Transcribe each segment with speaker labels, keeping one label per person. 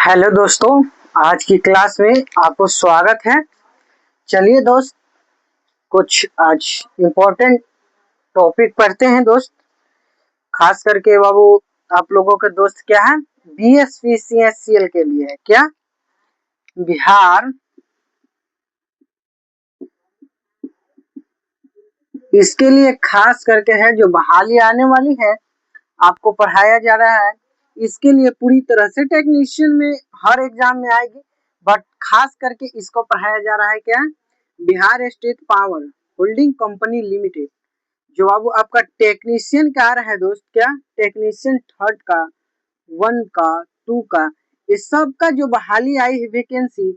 Speaker 1: Hello दोस्तों, आज की क्लास में आपको स्वागत है। चलिए दोस्त, कुछ आज इम्पोर्टेंट टॉपिक पढ़ते हैं दोस्त। खास करके बाबू आप लोगों के दोस्त क्या है, BSPCSCL के लिए है क्या, बिहार इसके लिए खास करके है जो बहाली आने वाली है, आपको पढ़ाया जा रहा है। इसके लिए पूरी तरह से टेक्नीशियन में हर एग्जाम में आएगी, बट खास करके इसको पढ़ाया जा रहा है क्या, Bihar state power holding company limited. जो बाबू आपका टेक्नीशियन का आ रहा है दोस्त, क्या टेक्नीशियन थर्ड का, वन का, टू का, इस सब का जो बहाली आई है वैकेंसी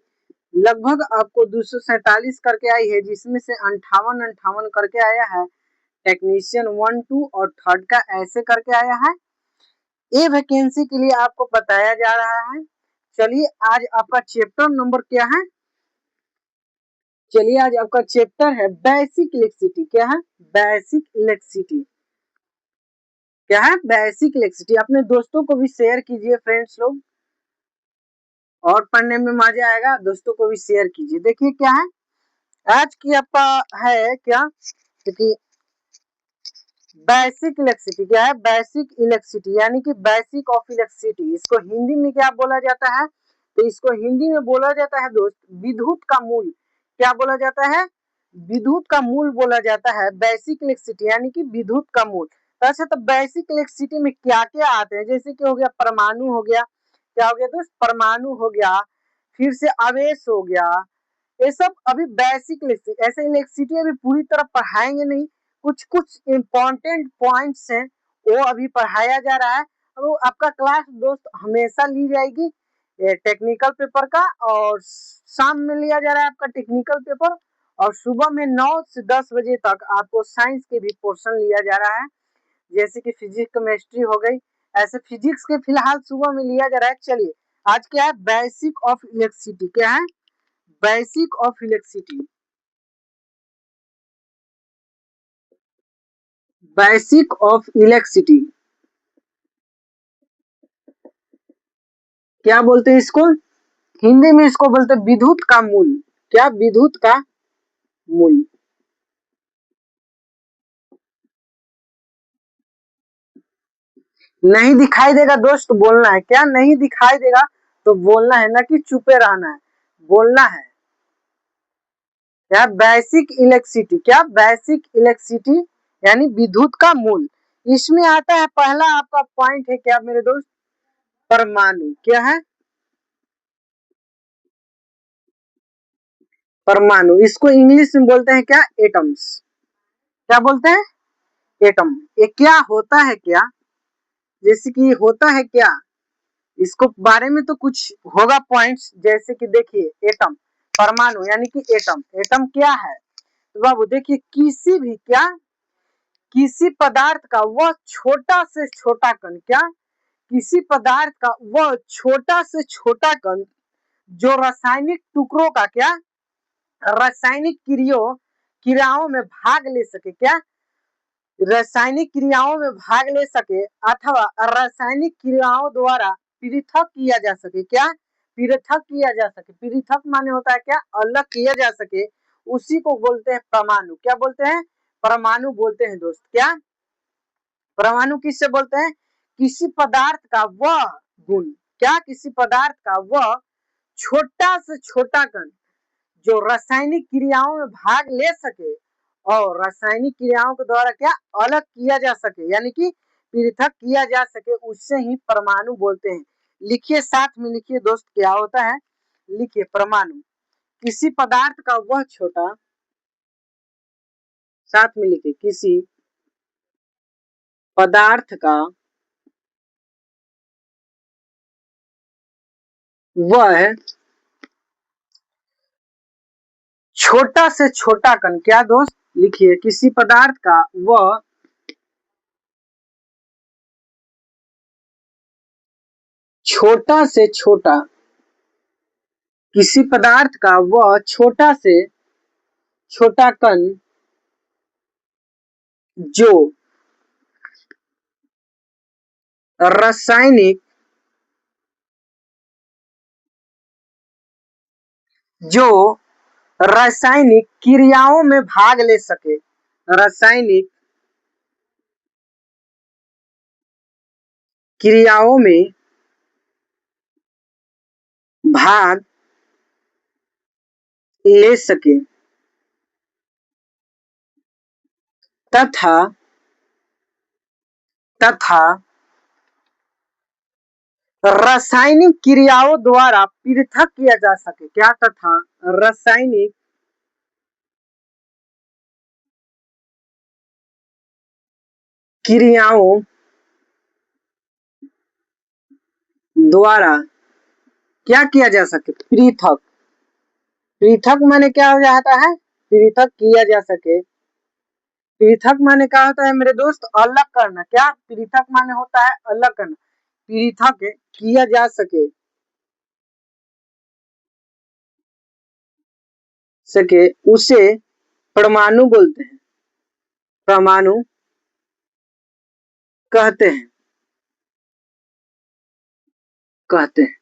Speaker 1: लगभग आपको 247 करके आई है, जिसमें से अंठावन अंठावन करके आया है। टेक्नीशियन वन टू और थर्ड का ऐसे करके आया है। ये वैकेंसी के लिए आपको बताया जा रहा है। चलिए आज आपका चैप्टर नंबर क्या है, चलिए आज आपका चैप्टर है बेसिक इलेक्ट्रिसिटी। क्या है, बेसिक इलेक्ट्रिसिटी। क्या है, बेसिक इलेक्ट्रिसिटी। अपने दोस्तों को भी शेयर कीजिए फ्रेंड्स लोग, और पढ़ने में मजा आएगा। दोस्तों को भी शेयर कीजिए। देखिए क्या है आज की आपका है क्या, क्योंकि बेसिक इलेक्ट्रिसिटी क्या है, बेसिक इलेक्ट्रिसिटी यानी कि बेसिक ऑफ इलेक्ट्रिसिटी। इसको हिंदी में क्या बोला जाता है, तो इसको हिंदी में बोला जाता है दोस्त विद्युत का मूल। क्या बोला जाता है, विद्युत का मूल बोला जाता है बेसिक इलेक्ट्रिसिटी यानी कि विद्युत का मूल। तो अच्छा, तो बेसिक इलेक्ट्रिसिटी में क्या क्या आते हैं, जैसे कि हो गया परमाणु, हो गया क्या हो गया दोस्त, परमाणु हो गया, फिर से आवेश हो गया, ये सब अभी बेसिक इलेक्ट्रिसिटी। ऐसे इलेक्ट्रिसिटी अभी पूरी तरह पढ़ाएंगे नहीं, कुछ कुछ इम्पोर्टेंट पॉइंट्स हैं वो अभी पढ़ाया जा रहा है। तो आपका क्लास दोस्त हमेशा ली जाएगी टेक्निकल पेपर का, और शाम में लिया जा रहा है आपका टेक्निकल पेपर, और सुबह में 9 से 10 बजे तक आपको साइंस के भी पोर्शन लिया जा रहा है, जैसे कि फिजिक्स केमिस्ट्री हो गई। ऐसे फिजिक्स के फिलहाल सुबह में लिया जा रहा है। चलिए आज क्या है, बेसिक ऑफ इलेक्ट्रिसिटी। क्या है, basic of electricity. Basic of electricity क्या बोलते हैं इसको, हिंदी में इसको बोलते हैं विद्युत का मूल। क्या, विद्युत का मूल। नहीं दिखाई देगा दोस्त, बोलना है। क्या नहीं दिखाई देगा तो बोलना है, ना कि चुपे रहना है, बोलना है। क्या, बेसिक इलेक्ट्रिसिटी। क्या, बेसिक इलेक्ट्रिसिटी यानी विद्युत का मूल। इसमें आता है पहला आपका पॉइंट है क्या मेरे दोस्त, परमाणु। क्या है, परमाणु। इसको इंग्लिश में बोलते हैं क्या, एटम्स। क्या बोलते हैं, एटम। ये क्या होता है, क्या जैसे कि होता है क्या, इसको बारे में तो कुछ होगा पॉइंट्स, जैसे कि देखिए एटम, परमाणु यानी कि एटम। एटम क्या है तो बाबू देखिए, किसी भी क्या, किसी पदार्थ का वह छोटा से छोटा कण। क्या, किसी पदार्थ का वह छोटा से छोटा कण जो रासायनिक टुकड़ों का क्या, रासायनिक क्रियाओं में भाग ले सके। क्या, रासायनिक क्रियाओं में भाग ले सके अथवा रासायनिक क्रियाओं द्वारा पृथक किया जा सके। क्या, पृथक किया जा सके। पृथक माने होता है क्या, अलग किया जा सके, उसी को बोलते हैं परमाणु। क्या बोलते हैं, परमाणु बोलते हैं दोस्त। क्या, परमाणु किससे बोलते हैं, किसी पदार्थ का वह गुण। क्या, किसी पदार्थ का वह छोटा से छोटा कण जो रासायनिक क्रियाओं में भाग ले सके और रासायनिक क्रियाओं के द्वारा क्या, अलग किया जा सके, यानी कि पृथक किया जा सके, उससे ही परमाणु बोलते हैं। लिखिए, साथ में लिखिए दोस्त, क्या होता है, लिखिए परमाणु किसी पदार्थ का वह छोटा, साथ में लिखिए किसी पदार्थ का वह छोटा से छोटा कण। क्या दोस्त, लिखिए किसी पदार्थ का वह छोटा से छोटा, किसी पदार्थ का वह छोटा से छोटा कण जो रासायनिक जो रासायनिक क्रियाओं में भाग ले सके, रासायनिक क्रियाओं में भाग ले सके तथा तथा रासायनिक क्रियाओं द्वारा पृथक किया जा सके, क्या? तथा रासायनिक क्रियाओं द्वारा क्या किया जा सके? पृथक। पृथक माने क्या हो जाता है? पृथक किया जा सके। पृथक माने क्या होता है मेरे दोस्त? अलग करना। क्या पृथक माने होता है? अलग करना। पृथक किया जा सके उसे परमाणु बोलते हैं, परमाणु कहते हैं, कहते हैं।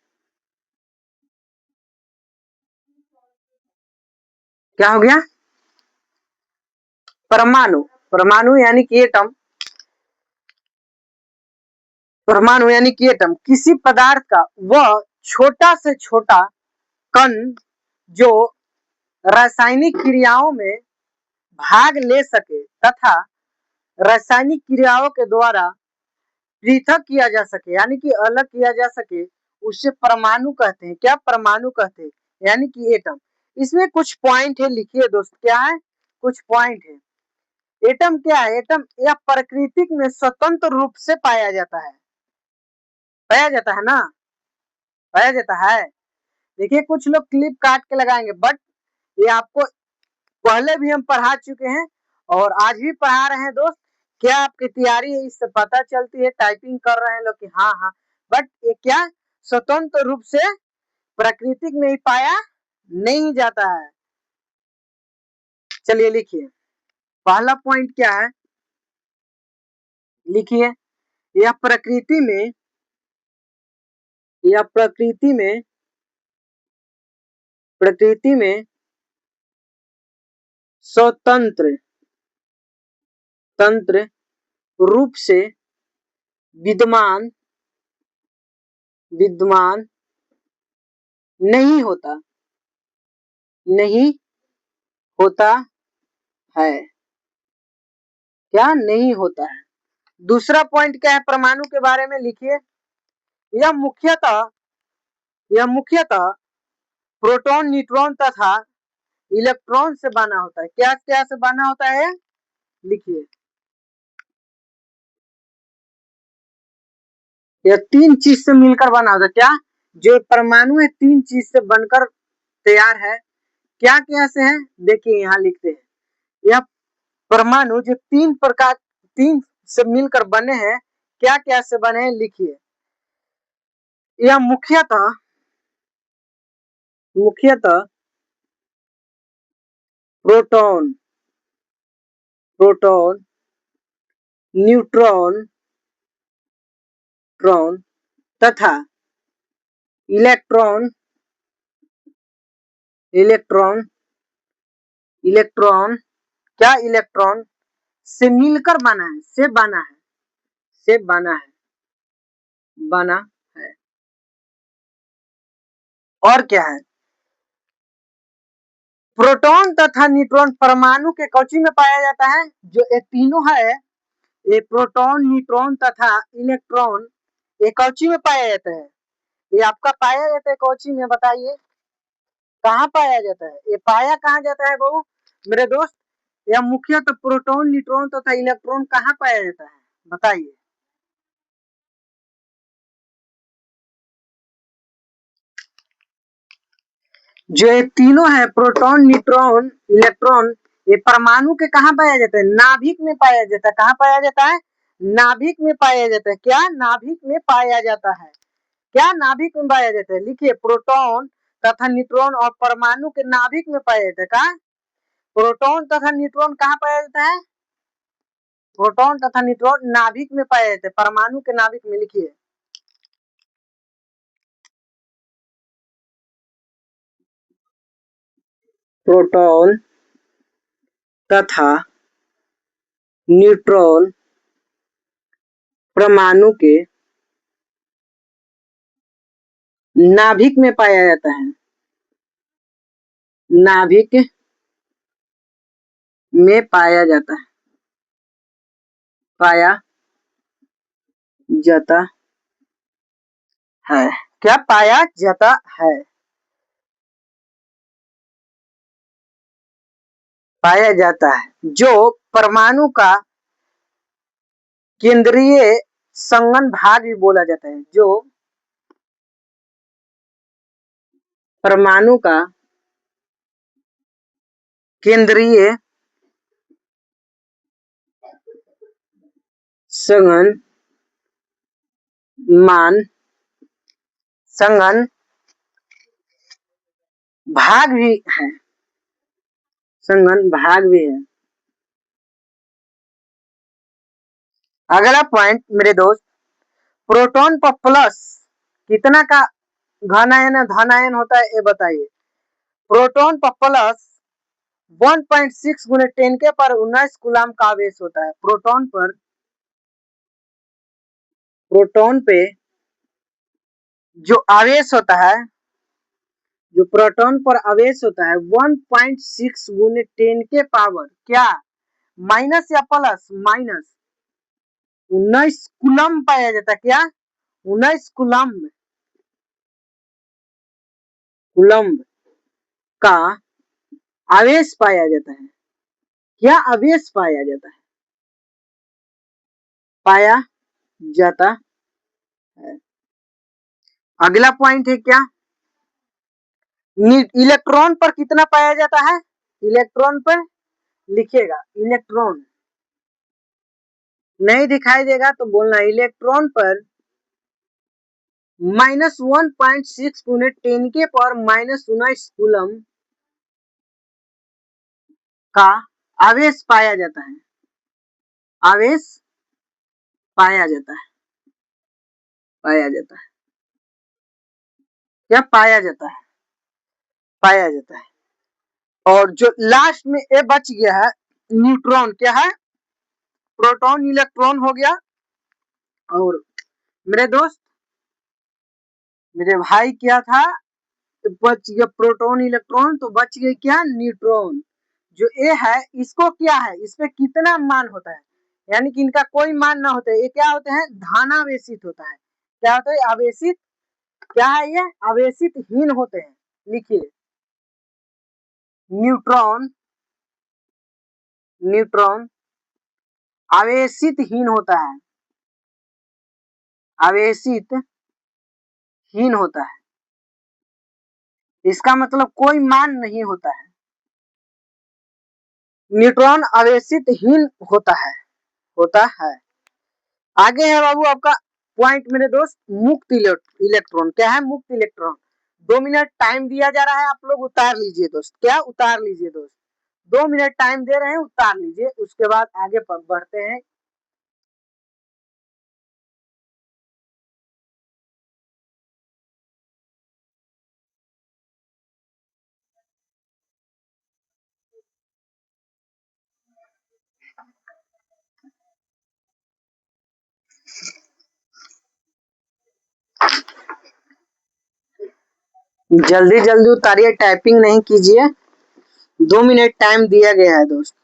Speaker 1: क्या हो गया? परमाणु। परमाणु यानी कि एटम। परमाणु यानी कि एटम किसी पदार्थ का वह छोटा से छोटा कण जो रासायनिक क्रियाओं में भाग ले सके तथा रासायनिक क्रियाओं के द्वारा पृथक किया जा सके, यानी कि अलग किया जा सके, उससे परमाणु कहते हैं। क्या? परमाणु कहते हैं, यानी कि एटम। इसमें कुछ पॉइंट है, लिखिए दोस्त। क्या है? कुछ पॉइंट है। एटम क्या है? एटम यह प्राकृतिक में स्वतंत्र रूप से पाया जाता है। पाया जाता है ना? पाया जाता है। देखिए कुछ लोग क्लिप काट के लगाएंगे, बट ये आपको पहले भी हम पढ़ा चुके हैं और आज भी पढ़ा रहे हैं दोस्त। क्या आपकी तैयारी है इससे पता चलती है। टाइपिंग कर रहे हैं लोग कि हाँ हाँ, बट ये क्या स्वतंत्र रूप से प्राकृतिक में ही पाया नहीं जाता है। चलिए लिखिए, पहला पॉइंट क्या है? लिखिए, यह प्रकृति में, यह प्रकृति में स्वतंत्र तंत्र रूप से विद्यमान विद्यमान नहीं होता, नहीं होता है। क्या? नहीं होता है। दूसरा पॉइंट क्या है परमाणु के बारे में? लिखिए, यह मुख्यतः यह मुख्यतः प्रोटॉन, न्यूट्रॉन तथा इलेक्ट्रॉन से बना होता है। क्या क्या से बना होता है? लिखिए, यह तीन चीज से मिलकर बना होता है। क्या? जो परमाणु है तीन चीज से बनकर तैयार है। क्या क्या से है? देखिए यहाँ लिखते हैं, यह परमाणु जो तीन से मिलकर बने हैं, क्या क्या से बने हैं? लिखिए, यह मुख्यतः प्रोटॉन प्रोटॉन न्यूट्रॉन ट्रॉन तथा इलेक्ट्रॉन इलेक्ट्रॉन इलेक्ट्रॉन क्या? इलेक्ट्रॉन से मिलकर बना है, से बना है, से बना है। और क्या है? प्रोटॉन तथा न्यूट्रॉन परमाणु के कवची में पाया जाता है। जो ये तीनों है, ये प्रोटॉन, न्यूट्रॉन तथा इलेक्ट्रॉन, ये कवची में पाया जाता है। ये आपका पाया जाता है कवची में, बताइए कहाँ पाया जाता है? ये पाया कहाँ जाता है बहू मेरे दोस्त? यह मुख्यतः प्रोटॉन, न्यूट्रॉन तथा इलेक्ट्रॉन कहाँ पाया जाता है? बताइए। जो ये तीनों है प्रोटॉन, न्यूट्रॉन, इलेक्ट्रॉन, ये परमाणु के कहाँ पाया जाता है? नाभिक में पाया जाता है। कहाँ पाया जाता है? नाभिक में पाया जाता है। क्या? नाभिक में पाया जाता है। क्या? नाभिक में पाया जाता है। लिखिए, प्रोटॉन तथा न्यूट्रॉन और परमाणु के नाभिक में पाया जाता है। कहाँ? प्रोटॉन तथा न्यूट्रॉन कहाँ पाया जाता है? प्रोटॉन तथा न्यूट्रॉन नाभिक में पाया जाता है, परमाणु के नाभिक में। लिखिए, प्रोटॉन तथा न्यूट्रॉन परमाणु के नाभिक में पाया जाता है। नाभिक में पाया जाता है, पाया जाता है। क्या पाया जाता है? पाया जाता है। जो परमाणु का केंद्रीय संघन भाग भी बोला जाता है। जो परमाणु का केंद्रीय संघन मान संघन भाग भी है, संघन भाग भी है। अगला पॉइंट मेरे दोस्त, प्रोटॉन पर प्लस कितना का घन आयन है धन आयन होता है ये बताइए। प्रोटॉन पर प्लस 1.6 गुने 10 के पर 19 कूलम का आवेश होता है। प्रोटॉन पे जो आवेश होता है, जो प्रोटॉन पर आवेश होता है 1.6 गुने 10 के पावर क्या माइनस या प्लस माइनस 19 कूलम पाया जाता है। क्या 19 कूलम का आवेश पाया जाता है। क्या आवेश पाया जाता है? पाया जाता है। अगला पॉइंट है क्या, इलेक्ट्रॉन पर कितना पाया जाता है? इलेक्ट्रॉन पर लिखिएगा, इलेक्ट्रॉन नहीं दिखाई देगा तो बोलना इलेक्ट्रॉन पर -1.6 गुने 10 के पावर -19 कूलम का आवेश पाया जाता है। आवेश पाया जाता है, पाया जाता है। क्या पाया जाता है? पाया जाता है। और जो लास्ट में ए बच गया है न्यूट्रॉन, क्या है? प्रोटॉन इलेक्ट्रॉन हो गया। और मेरे दोस्त मेरे भाई क्या था, बच गया प्रोटॉन इलेक्ट्रॉन, तो बच गए क्या न्यूट्रॉन। जो ए है इसको क्या है, इसमें कितना मान होता है, यानी कि इनका कोई मान ना होता है। ये क्या होते हैं, धनावेशित होता है। क्या होता है? आवेशित। क्या है ये? आवेशित हीन होते हैं। लिखिए न्यूट्रॉन, न्यूट्रॉन आवेशित हीन होता है, आवेशित हीन होता है। इसका मतलब कोई मान नहीं होता है। न्यूट्रॉन आवेशित हीन होता है, होता है। आगे है बाबू आपका पॉइंट मेरे दोस्त, मुक्त इलेक्ट्रॉन। क्या है? मुक्त इलेक्ट्रॉन। 2 मिनट टाइम दिया जा रहा है, आप लोग उतार लीजिए दोस्त। क्या उतार लीजिए दोस्त, 2 मिनट टाइम दे रहे हैं, उतार लीजिए। उसके बाद आगे बढ़ते हैं। जल्दी जल्दी उतारिए, टाइपिंग नहीं कीजिए। 2 मिनट टाइम दिया गया है दोस्त।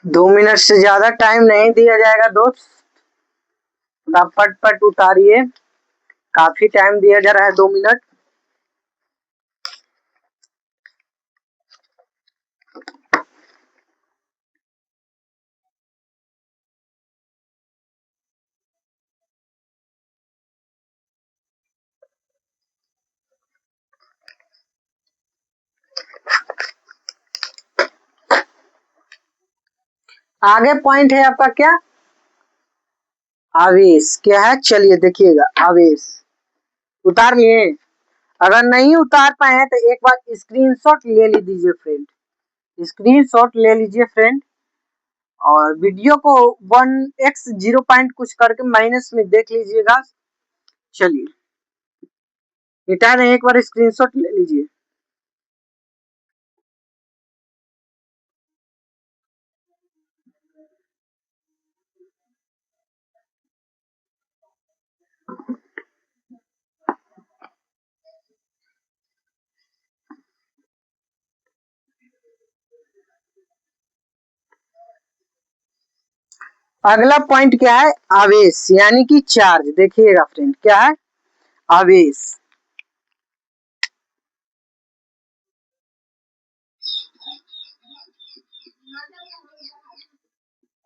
Speaker 1: 2 मिनट से ज्यादा टाइम नहीं दिया जाएगा दोस्त, आप फट फट उतारिए, काफी टाइम दिया जा रहा है 2 मिनट। आगे पॉइंट है आपका क्या, आवेश क्या है, चलिए देखिएगा आवेश, उतार लिए। अगर नहीं उतार पाए हैं तो एक बार स्क्रीनशॉट ले लीजिए फ्रेंड, स्क्रीनशॉट ले लीजिए फ्रेंड, और वीडियो को 1x 0 पॉइंट कुछ करके माइनस में देख लीजिएगा। चलिए मिटा रहे, एक बार स्क्रीनशॉट ले लीजिए। अगला पॉइंट क्या है, आवेश यानी कि चार्ज। देखिएगा फ्रेंड क्या है, आवेश।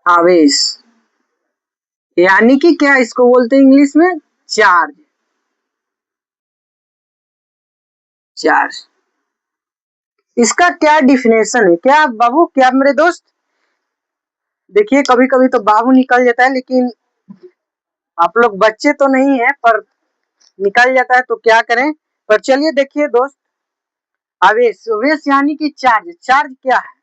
Speaker 1: आवेश यानी कि क्या, इसको बोलते हैं इंग्लिश में चार्ज, चार्ज। इसका क्या डिफिनेशन है, क्या बाबू, क्या मेरे दोस्त, देखिए कभी कभी तो बाबू निकल जाता है, लेकिन आप लोग बच्चे तो नहीं है, पर निकल जाता है तो क्या करें। पर चलिए देखिए दोस्त, आवेश, आवेश यानी कि चार्ज। चार्ज क्या है,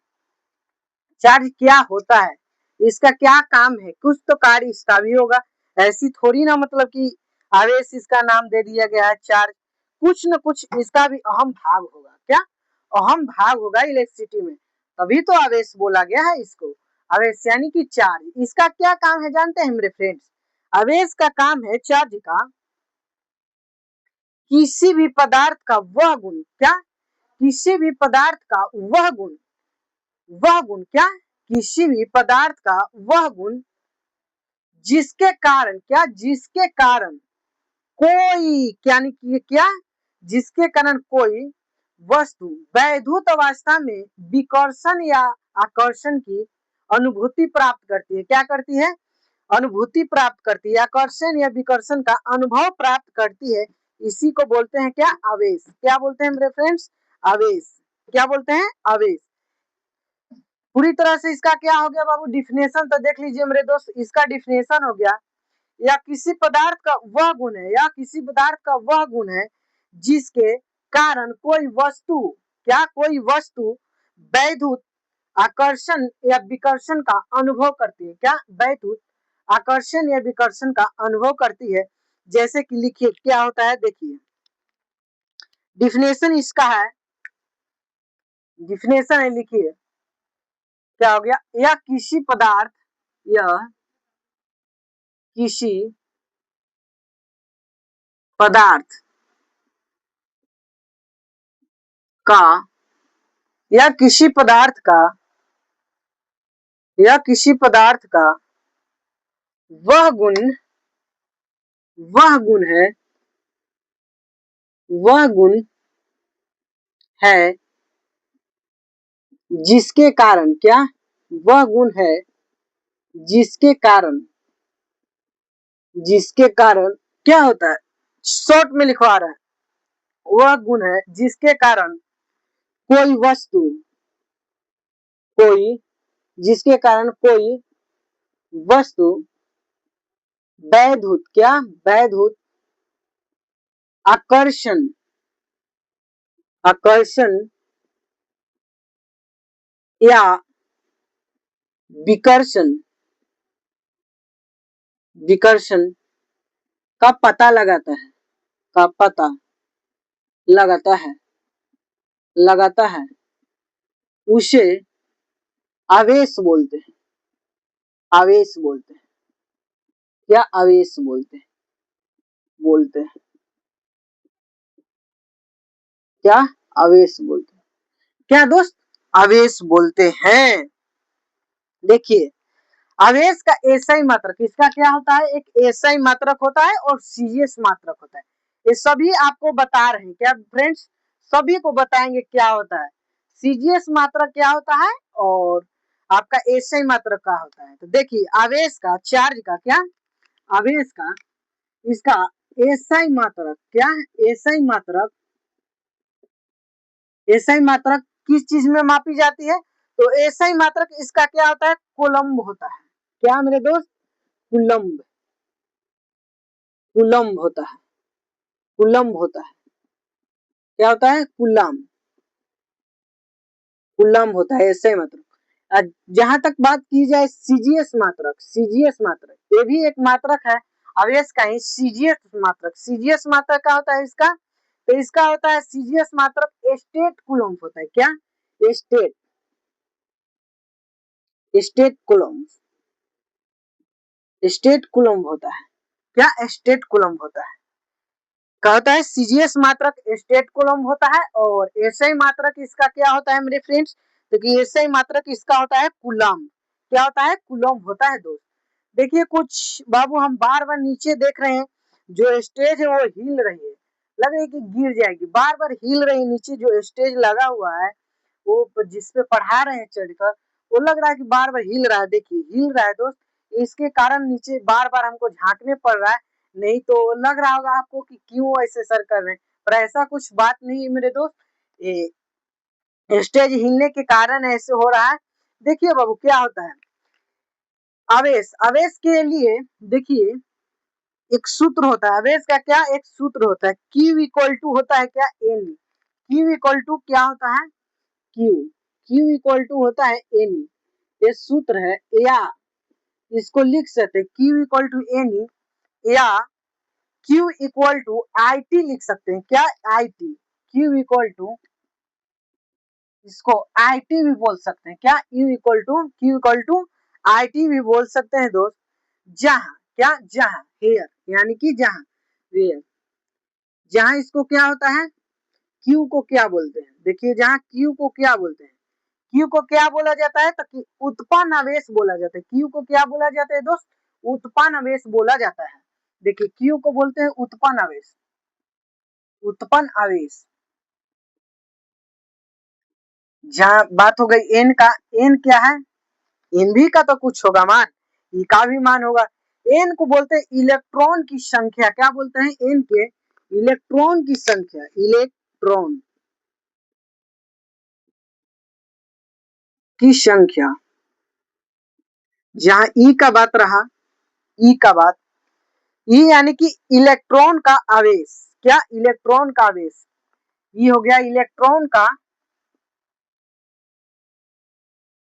Speaker 1: चार्ज क्या होता है, इसका क्या काम है, कुछ तो कार्य इसका भी होगा। ऐसी थोड़ी ना मतलब कि आवेश इसका नाम दे दिया गया है चार्ज, कुछ न कुछ इसका भी अहम भाग होगा। क्या अहम भाग होगा इलेक्ट्रिसिटी में, तभी तो आवेश बोला गया है इसको। आवेश यानी कि चार्ज, इसका क्या काम है जानते हैं मेरे फ्रेंड्स, आवेश का काम है चार्ज का किसी भी पदार्थ का वह गुण, क्या, किसी भी पदार्थ का वह गुण, वह गुण क्या, किसी भी पदार्थ का वह गुण जिसके कारण, क्या, जिसके कारण कोई, यानी कि क्या, जिसके कारण कोई वस्तु वैद्युत अवस्था में विकर्षण या आकर्षण की अनुभूति प्राप्त करती है। क्या करती है, अनुभूति प्राप्त करती है, आकर्षण या विकर्षण का अनुभव प्राप्त करती है। इसी को बोलते हैं क्या, आवेश। क्या बोलते हैं मेरे फ्रेंड्स, आवेश। क्या बोलते हैं, आवेश। पूरी तरह से इसका क्या हो गया बाबू, डिफिनेशन तो देख लीजिए मेरे दोस्त। इसका डिफिनेशन हो गया, या किसी पदार्थ का वह गुण है, या किसी पदार्थ का वह गुण है जिसके कारण कोई वस्तु, क्या, कोई वस्तु वैद्युत आकर्षण या विकर्षण का अनुभव करती है। क्या, वैद्युत आकर्षण या विकर्षण का अनुभव करती है। जैसे कि लिखिए क्या होता है, देखिए डिफिनेशन इसका है, डिफिनेशन है, लिखिए क्या हो गया, यह किसी पदार्थ, यह किसी पदार्थ का, या किसी पदार्थ का, या किसी पदार्थ का वह गुण, वह गुण है, वह गुण है जिसके कारण, क्या, वह गुण है जिसके कारण, जिसके कारण क्या होता है, शॉर्ट में लिखवा रहा है, वह गुण है जिसके कारण कोई वस्तु, कोई, जिसके कारण कोई वस्तु वैद्युत, क्या, वैद्युत आकर्षण, आकर्षण या विकर्षण विकर्षण का पता लगाता है, का पता लगाता है उसे आवेश बोलते हैं। आवेश बोलते हैं, क्या आवेश बोलते हैं क्या आवेश बोलते हैं, क्या दोस्त आवेश बोलते हैं। देखिए आवेश का एसआई मात्रक, इसका क्या होता है, एक एसआई मात्रक होता है और सीजीएस मात्रक होता है। ये सभी आपको बता रहे हैं क्या फ्रेंड्स, सभी को बताएंगे क्या होता है, सीजीएस मात्रक क्या होता है और आपका एसआई मात्रक क्या होता है। तो देखिए आवेश का, चार्ज का, क्या आवेश का, इसका एसआई मात्रक, क्या एसआई मात्रक, एसआई मात्रक किस चीज में मापी जाती है, तो एसआई मात्रक इसका क्या होता है, कूलम्ब होता है। क्या मेरे दोस्त, कूलम्ब, कूलम्ब होता है, कूलम्ब होता है, क्या होता है, कूलम्ब, कूलम्ब होता है एसआई मात्रक। जहां तक बात की जाए सीजीएस मात्रक, सीजीएस मात्रक ये भी एक मात्रक है आवेश का ही, सीजीएस मात्रक, सीजीएस मात्रक क्या होता है इसका, तो इसका होता है सीजीएस मात्रक स्टेट कूलम्ब होता है, क्या state, state coulomb, state coulomb होता है, क्या स्टेट कूलम्ब होता है, कहता है सीजीएस मात्रक स्टेट कूलम्ब होता है और एसआई मात्रक इसका क्या होता है मेरे फ्रेंड्स, तो कि एसआई मात्रक इसका होता है कूलम्ब, क्या होता है, कूलम्ब होता है दोस्त। देखिए कुछ बाबू हम बार बार नीचे देख रहे हैं, जो स्टेज है वो हिल रही है, लग रही है कि गिर जाएगी, बार बार हिल रही है, नीचे जो स्टेज लगा हुआ है वो जिसपे पढ़ा रहे हैं चढ़कर, वो लग रहा है कि बार बार हिल रहा है, देखिए हिल रहा है दोस्त, इसके कारण नीचे बार बार हमको झांकने पड़ रहा है, नहीं तो लग रहा होगा आपको कि क्यों ऐसे सर कर रहे हैं, पर ऐसा कुछ बात नहीं है मेरे दोस्त, ये स्टेज हिलने के कारण ऐसे हो रहा है। देखिए बाबू क्या होता है, आवेश, आवेश के लिए देखिए एक सूत्र होता है, आवेश का क्या एक सूत्र होता है, Q इक्वल टू होता है क्या एन, Q इक्वल टू क्या होता है, Q, Q इक्वल टू होता है एन, ये सूत्र है, या इसको लिख सकते हैं Q इक्वल टू एन, या Q equal to I T लिख सकते हैं, क्या I T, Q equal to, इसको आई टी भी बोल सकते हैं, क्या U equal to, Q equal to I T भी बोल सकते हैं दोस्त। जहां, क्या जहां, हेयर यानी कि जहां, वेयर, जहां इसको क्या होता है, क्यू को क्या बोलते हैं, देखिए जहां क्यू को क्या बोलते हैं, क्यू को क्या बोला जाता है, तो उत्पन्न आवेश बोला जाता है, क्यू को क्या बोला जाता है दोस्त, उत्पन्न आवेश बोला जाता है। देखिए क्यू को बोलते हैं उत्पन्न आवेश, उत्पन्न आवेश। जहां बात हो गई एन का, एन क्या है, एन भी का तो कुछ होगा मान, ई का भी मान होगा, एन को बोलते हैं इलेक्ट्रॉन की संख्या, क्या बोलते हैं एन के, इलेक्ट्रॉन की संख्या, इलेक्ट्रॉन की संख्या। जहां ई का बात रहा, ई का बात, ई यानी कि इलेक्ट्रॉन का आवेश, क्या इलेक्ट्रॉन का आवेश, ये हो गया इलेक्ट्रॉन का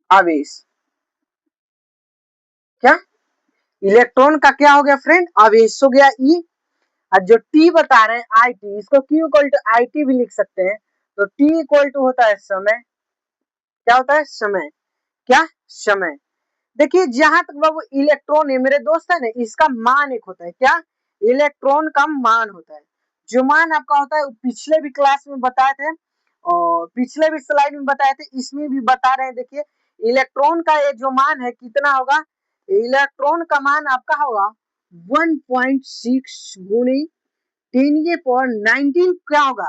Speaker 1: आवेश, क्या इलेक्ट्रॉन का क्या हो गया फ्रेंड, आवेश हो गया ई। और जो टी बता रहे हैं आई टी, इसको Q equal to I T भी लिख सकते हैं, तो टी इक्वल टू होता है समय, क्या होता है समय, क्या समय। देखिए जहां तक बाबू इलेक्ट्रॉन है मेरे दोस्त है ना, इसका मान एक होता है, क्या इलेक्ट्रॉन का मान होता है, जो मान आपका होता है पिछले भी क्लास में बताए थे और पिछले भी स्लाइड में बताए थे, इसमें भी बता रहे हैं। देखिए इलेक्ट्रॉन का ये जो मान है कितना होगा, इलेक्ट्रॉन का मान आपका होगा 1.6 गुणे 10⁻19 क्या होगा,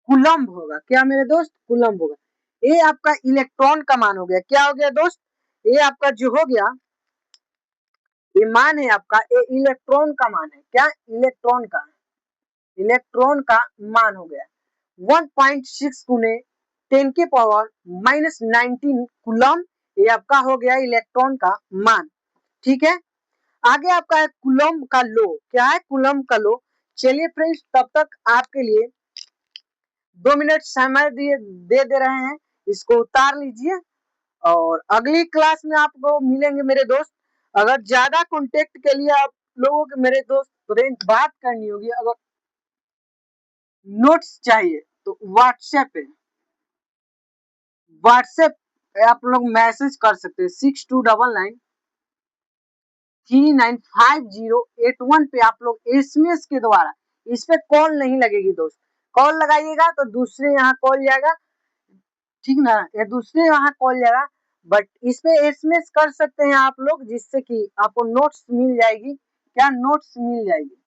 Speaker 1: कूलम्ब होगा, क्या मेरे दोस्त कूलम्ब होगा। ये आपका इलेक्ट्रॉन का मान हो गया, क्या हो गया दोस्त, ये आपका जो हो गया, ये मान है आपका, ये इलेक्ट्रॉन का मान है, क्या इलेक्ट्रॉन का, इलेक्ट्रॉन का मान हो गया 1.6 गुने 10⁻⁻19 कूलम्ब, ये आपका हो गया इलेक्ट्रॉन का मान। ठीक है, आगे आपका है कूलम्ब का लो, क्या है कूलम्ब का लो। चलिए फ्रेंड्स तब तक आपके लिए 2 मिनट समय दे रहे हैं, इसको उतार लीजिए और अगली क्लास में आपको मिलेंगे मेरे दोस्त। अगर ज्यादा कॉन्टेक्ट के लिए आप लोगों के मेरे दोस्त फ्रेंड बात करनी होगी, अगर नोट्स चाहिए तो व्हाट्सएप पे आप लोग मैसेज कर सकते हैं 6299395081 पे आप लोग एसएमएस के द्वारा। इस पे कॉल नहीं लगेगी दोस्त, कॉल लगाइएगा तो दूसरे यहाँ कॉल जाएगा, ठीक ना, ये दूसरे यहाँ कॉल जाएगा। बट इस पे एसएमएस कर सकते हैं आप लोग, जिससे कि आपको नोट्स मिल जाएगी, क्या नोट्स मिल जाएगी।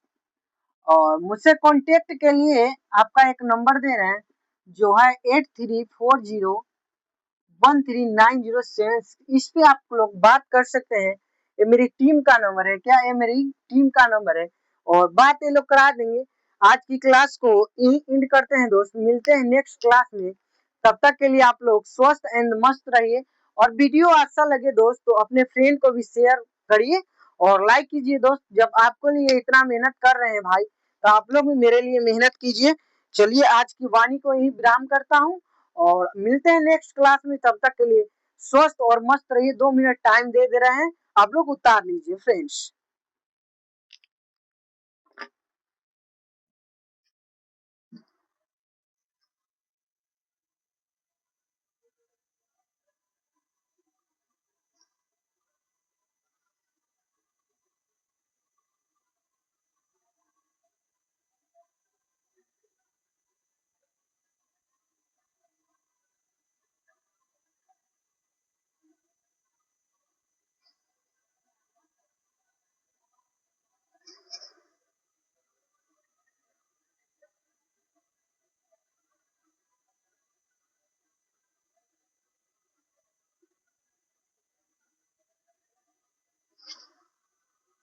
Speaker 1: और मुझसे कांटेक्ट के लिए आपका एक नंबर दे रहे हैं जो है 8340139076। इस पे आप लोग बात कर सकते हैं। ये मेरी टीम का नंबर है, क्या ये मेरी टीम का नंबर है, और बात ये लोग करा देंगे। आज की क्लास को यही एंड करते हैं दोस्त, मिलते हैं नेक्स्ट क्लास में। तब तक के लिए आप लोग स्वस्थ एंड मस्त रहिए। और वीडियो अच्छा लगे दोस्त तो अपने फ्रेंड को भी शेयर करिए और लाइक कीजिए दोस्त। जब आपको लिए इतना मेहनत कर रहे हैं भाई, तो आप लोग भी मेरे लिए मेहनत कीजिए। चलिए आज की वाणी को यही विराम करता हूँ और मिलते हैं नेक्स्ट क्लास में। तब तक के लिए स्वस्थ और मस्त रहिए। 2 मिनट टाइम दे रहे हैं, आप लोग उतार लीजिए फ्रेंड्स।